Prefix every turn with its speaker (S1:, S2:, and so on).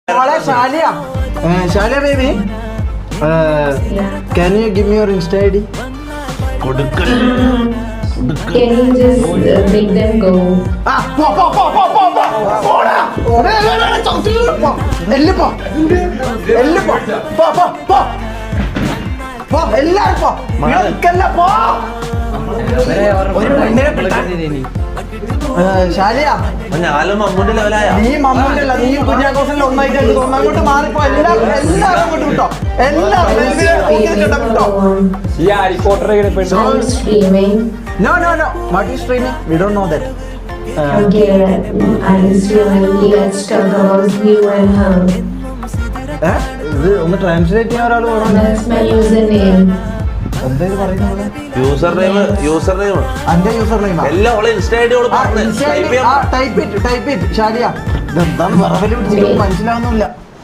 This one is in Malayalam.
S1: Shalia, Shalia baby, can you give me your Insta ID?
S2: Can you just make them go?
S1: Shaliya നീ മമ്മൂട്ടിയല്ല, നീ കുര്യാക്കോസിന്റെ ഒന്നായിട്ട് അങ്ങോട്ട് മാറിപ്പോ. എല്ലാവരും അങ്ങോട്ട് വിട്ടോ, എല്ലാവരും വിട്ടോ.
S2: I'm streaming.
S1: No. What is streaming? We don't know that.
S2: Okay, I'm streaming. Let's talk about you and her.
S1: ഇത് ഒന്ന് ട്രാൻസ്ലേറ്റ് ചെയ്യാൻ ഒരാൾ വേണം.
S2: That's my username.
S1: എന്തായാലും പറയുന്നത്
S3: യൂസർ നെയിം
S1: എന്റെ യൂസർ നെയിം
S3: എല്ലാം
S1: ടൈപ്പ് ഇറ്റ് ഷാലിയ. ഇതെന്താണ് പറവല് പിടിച്ചിട്ട് മനസ്സിലാവുന്നില്ല.